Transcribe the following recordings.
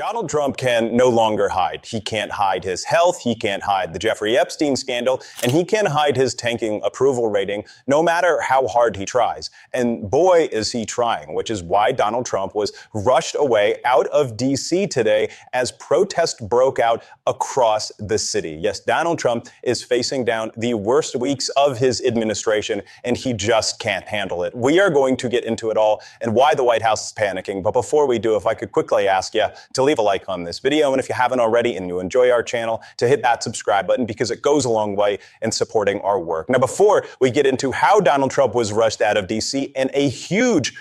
Donald Trump can no longer hide. He can't hide his health. He can't hide the Jeffrey Epstein scandal. And he can't hide his tanking approval rating, no matter how hard he tries. And boy, is he trying, which is why Donald Trump was rushed away out of D.C. today as protest broke out across the city. Yes, Donald Trump is facing down the worst weeks of his administration, and he just can't handle it. We are going to get into it all and why the White House is panicking. But before we do, if I could quickly ask you to leave a like on this video, and if you haven't already and you enjoy our channel, to hit that subscribe button, because it goes a long way in supporting our work. Now, before we get into how Donald Trump was rushed out of D.C. and a huge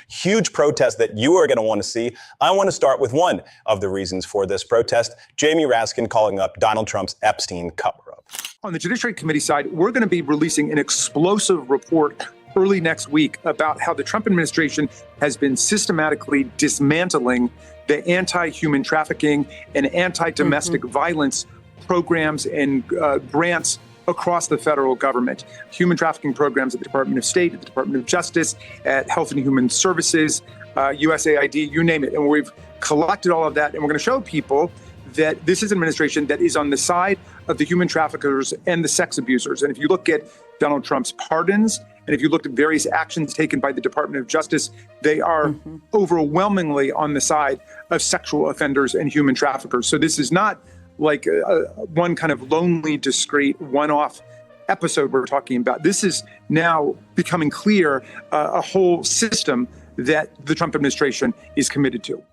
protest that you are going to want to see, I want to start with one of the reasons for this protest, Jamie Raskin calling up Donald Trump's Epstein cover-up. On the Judiciary Committee side, we're going to be releasing an explosive report early next week about how the Trump administration has been systematically dismantling the anti-human trafficking and anti-domestic violence programs and grants across the federal government. Human trafficking programs at the Department of State, at the Department of Justice, at Health and Human Services, USAID, you name it. And we've collected all of that, and we're going to show people that this is an administration that is on the side of the human traffickers and the sex abusers. And if you look at Donald Trump's pardons, and if you look at various actions taken by the Department of Justice, they are overwhelmingly on the side of sexual offenders and human traffickers. So this is not like one kind of lonely, discrete, one-off episode we're talking about. This is now becoming clear, a whole system that the Trump administration is committed to.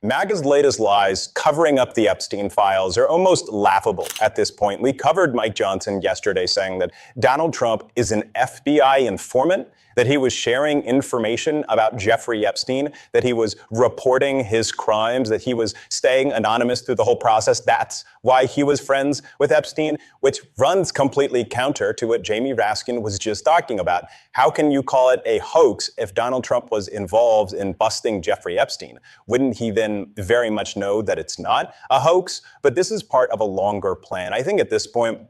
MAGA's latest lies covering up the Epstein files are almost laughable at this point. We covered Mike Johnson yesterday saying that Donald Trump is an FBI informant, that he was sharing information about Jeffrey Epstein, that he was reporting his crimes, that he was staying anonymous through the whole process. That's why he was friends with Epstein, which runs completely counter to what Jamie Raskin was just talking about. How can you call it a hoax if Donald Trump was involved in busting Jeffrey Epstein? Wouldn't he then very much know that it's not a hoax? But this is part of a longer plan. I think at this point,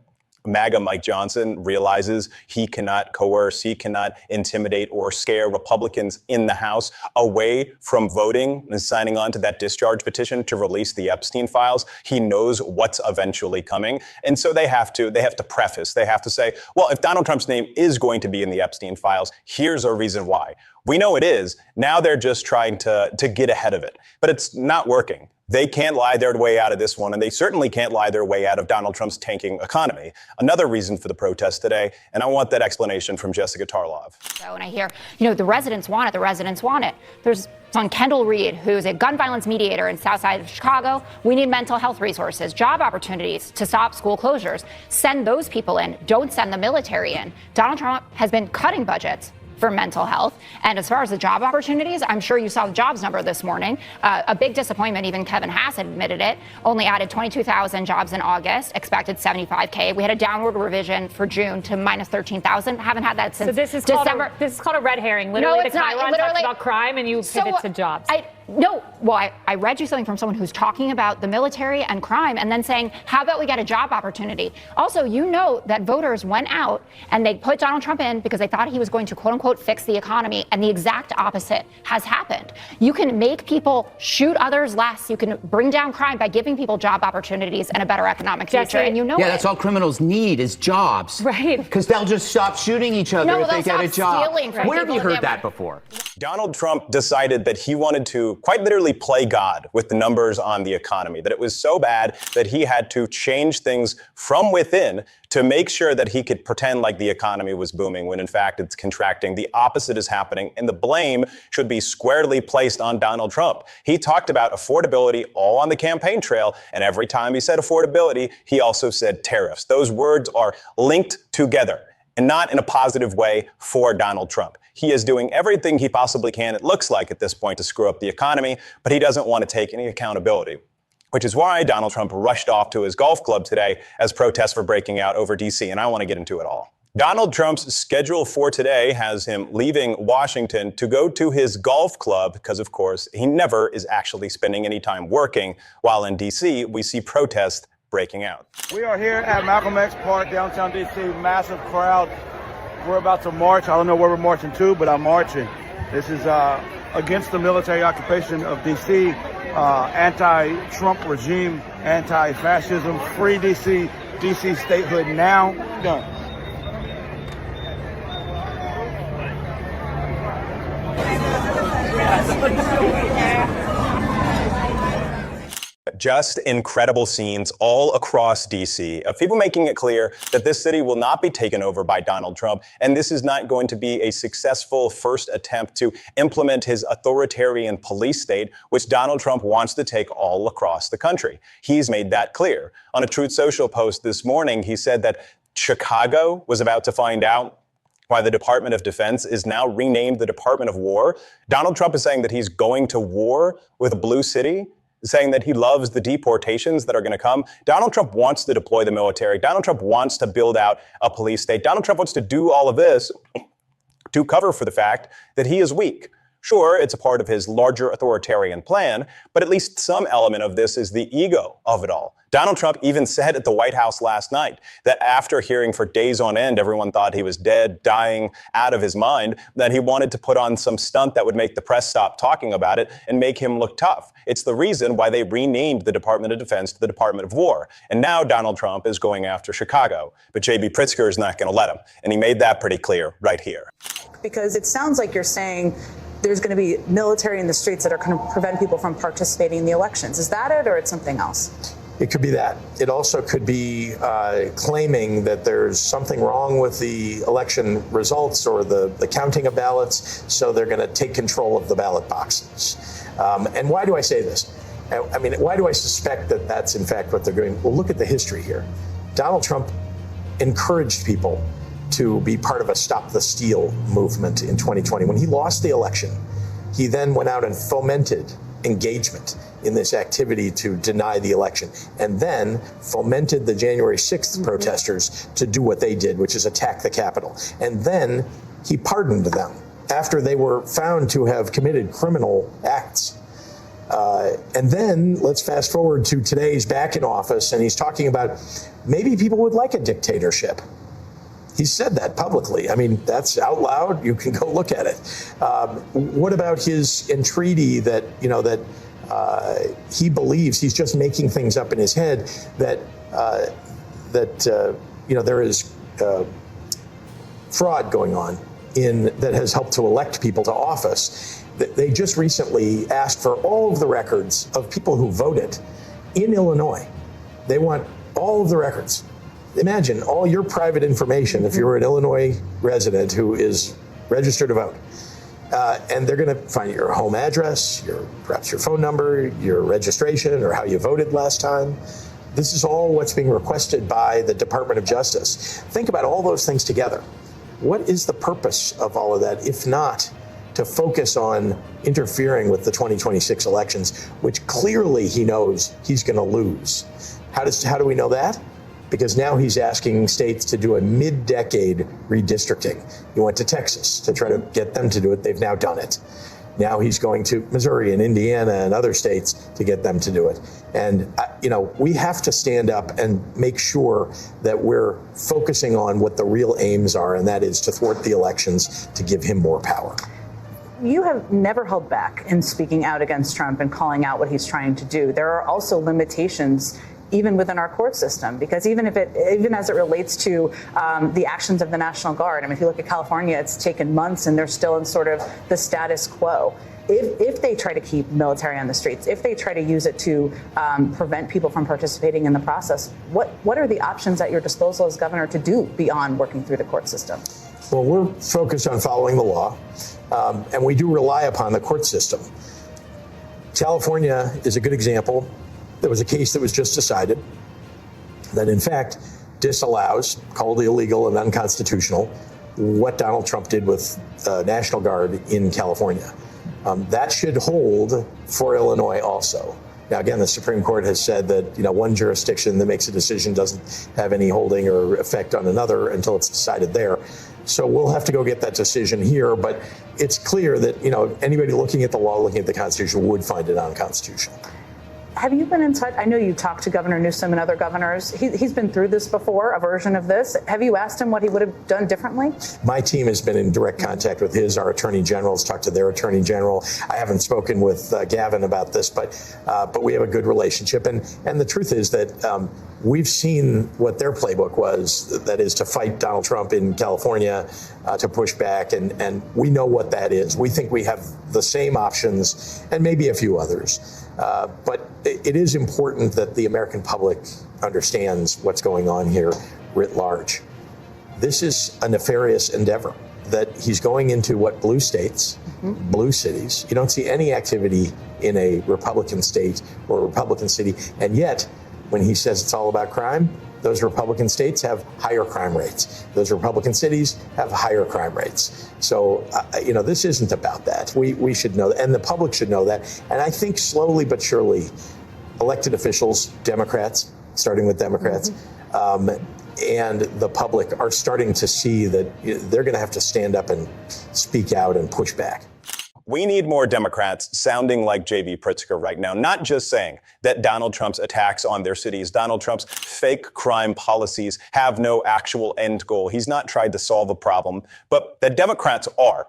MAGA Mike Johnson realizes he cannot coerce, he cannot intimidate or scare Republicans in the House away from voting and signing on to that discharge petition to release the Epstein files. He knows what's eventually coming. And so they have to preface, they have to say, well, if Donald Trump's name is going to be in the Epstein files, here's a reason why. We know it is. Now they're just trying to get ahead of it. But it's not working. They can't lie their way out of this one, and they certainly can't lie their way out of Donald Trump's tanking economy. Another reason for the protest today, and I want that explanation from Jessica Tarlov. So when I hear, the residents want it, the residents want it. There's on Kendall Reed, who's a gun violence mediator in South Side of Chicago. We need mental health resources, job opportunities to stop school closures. Send those people in. Don't send the military in. Donald Trump has been cutting budgets for mental health. And as far as the job opportunities, I'm sure you saw the jobs number this morning. A big disappointment, even Kevin Hass admitted it. Only added 22,000 jobs in August, expected 75K. We had a downward revision for June to minus 13,000. Haven't had that since December. This is called a red herring. Literally, the Chiron talks about crime and you pivot to jobs. I read you something from someone who's talking about the military and crime and then saying, how about we get a job opportunity? Also, that voters went out and they put Donald Trump in because they thought he was going to, quote unquote, fix the economy. And the exact opposite has happened. You can make people shoot others less. You can bring down crime by giving people job opportunities and a better economic future. And that's all criminals need is jobs. Right. Because they'll just stop shooting each other if they get a job. Where have you heard that before? Donald Trump decided that he wanted to quite literally play God with the numbers on the economy, that it was so bad that he had to change things from within to make sure that he could pretend like the economy was booming when in fact it's contracting. The opposite is happening, and the blame should be squarely placed on Donald Trump. He talked about affordability all on the campaign trail, and every time he said affordability, he also said tariffs. Those words are linked together, and not in a positive way for Donald Trump. He is doing everything he possibly can, it looks like at this point, to screw up the economy, but he doesn't want to take any accountability, which is why Donald Trump rushed off to his golf club today as protests were breaking out over D.C., and I want to get into it all. Donald Trump's schedule for today has him leaving Washington to go to his golf club because, of course, he never is actually spending any time working, while in D.C., we see protests breaking out. We are here at Malcolm X Park, downtown D.C., massive crowd. We're about to march. I don't know where we're marching to, but I'm marching. This is against the military occupation of D.C., anti-Trump regime, anti-fascism, free D.C., D.C. statehood now. Done. Just incredible scenes all across D.C. of people making it clear that this city will not be taken over by Donald Trump, and this is not going to be a successful first attempt to implement his authoritarian police state, which Donald Trump wants to take all across the country. He's made that clear. On a Truth Social post this morning, he said that Chicago was about to find out why the Department of Defense is now renamed the Department of War. Donald Trump is saying that he's going to war with a blue city, saying that he loves the deportations that are going to come. Donald Trump wants to deploy the military. Donald Trump wants to build out a police state. Donald Trump wants to do all of this to cover for the fact that he is weak. Sure, it's a part of his larger authoritarian plan, but at least some element of this is the ego of it all. Donald Trump even said at the White House last night that after hearing for days on end, everyone thought he was dead, dying, out of his mind, that he wanted to put on some stunt that would make the press stop talking about it and make him look tough. It's the reason why they renamed the Department of Defense to the Department of War. And now Donald Trump is going after Chicago. But J.B. Pritzker is not going to let him. And he made that pretty clear right here. Because it sounds like you're saying there's going to be military in the streets that are going to prevent people from participating in the elections. Is that it, or it's something else? It could be that. It also could be claiming that there's something wrong with the election results or the counting of ballots, so they're going to take control of the ballot boxes. And why do I say this? I mean, why do I suspect that that's in fact what they're doing? Well, look at the history here. Donald Trump encouraged people to be part of a Stop the Steal movement in 2020. When he lost the election, he then went out and fomented engagement in this activity to deny the election, and then fomented the January 6th protesters to do what they did, which is attack the Capitol. And then he pardoned them after they were found to have committed criminal acts. And then let's fast forward to today. He's back in office, and he's talking about maybe people would like a dictatorship. He said that publicly. I mean, that's out loud. You can go look at it. What about his entreaty that, he believes he's just making things up in his head, that there is fraud going on that has helped to elect people to office. They just recently asked for all of the records of people who voted in Illinois. They want all of the records. Imagine all your private information if you're an Illinois resident who is registered to vote. And they're going to find your home address, perhaps your phone number, your registration, or how you voted last time. This is all what's being requested by the Department of Justice. Think about all those things together. What is the purpose of all of that, if not to focus on interfering with the 2026 elections, which clearly he knows he's going to lose? How do we know that? Because now he's asking states to do a mid-decade redistricting. He went to Texas to try to get them to do it. They've now done it. Now he's going to Missouri and Indiana and other states to get them to do it. And, we have to stand up and make sure that we're focusing on what the real aims are, and that is to thwart the elections, to give him more power. You have never held back in speaking out against Trump and calling out what he's trying to do. There are also limitations even within our court system, because even as it relates to the actions of the National Guard, I mean, if you look at California, it's taken months and they're still in sort of the status quo. If they try to keep military on the streets, if they try to use it to prevent people from participating in the process, what are the options at your disposal as governor to do beyond working through the court system? Well, we're focused on following the law, and we do rely upon the court system. California is a good example. There was a case that was just decided that, in fact, disallows, called illegal and unconstitutional, what Donald Trump did with National Guard in California. That should hold for Illinois also. Now, again, the Supreme Court has said that, one jurisdiction that makes a decision doesn't have any holding or effect on another until it's decided there. So we'll have to go get that decision here. But it's clear that, anybody looking at the law, looking at the Constitution, would find it unconstitutional. Have you been in touch? I know you talked to Governor Newsom and other governors. He's been through this before, a version of this. Have you asked him what he would have done differently? My team has been in direct contact with our attorney generals, talked to their attorney general. I haven't spoken with Gavin about this, but we have a good relationship. And the truth is that we've seen what their playbook was, that is to fight Donald Trump in California, to push back, and we know what that is. We think we have the same options and maybe a few others. But it is important that the American public understands what's going on here writ large. This is a nefarious endeavor that he's going into blue states, blue cities. You don't see any activity in a Republican state or a Republican city. And yet, when he says it's all about crime, those Republican states have higher crime rates. Those Republican cities have higher crime rates. So, this isn't about that. We should know that, and the public should know that. And I think slowly but surely, elected officials, Democrats, starting with Democrats, and the public are starting to see that they're going to have to stand up and speak out and push back. We need more Democrats sounding like J.B. Pritzker right now, not just saying that Donald Trump's attacks on their cities, Donald Trump's fake crime policies have no actual end goal. He's not tried to solve a problem, but that Democrats are.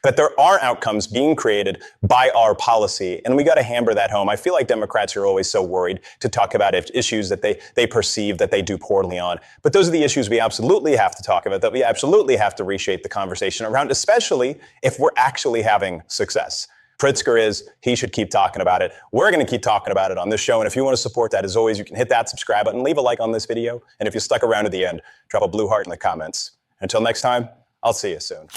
That there are outcomes being created by our policy, and we got to hammer that home. I feel like Democrats are always so worried to talk about issues that they perceive that they do poorly on. But those are the issues we absolutely have to talk about, that we absolutely have to reshape the conversation around, especially if we're actually having success. Pritzker he should keep talking about it. We're going to keep talking about it on this show. And if you want to support that, as always, you can hit that subscribe button, leave a like on this video. And if you stuck around to the end, drop a blue heart in the comments. Until next time, I'll see you soon.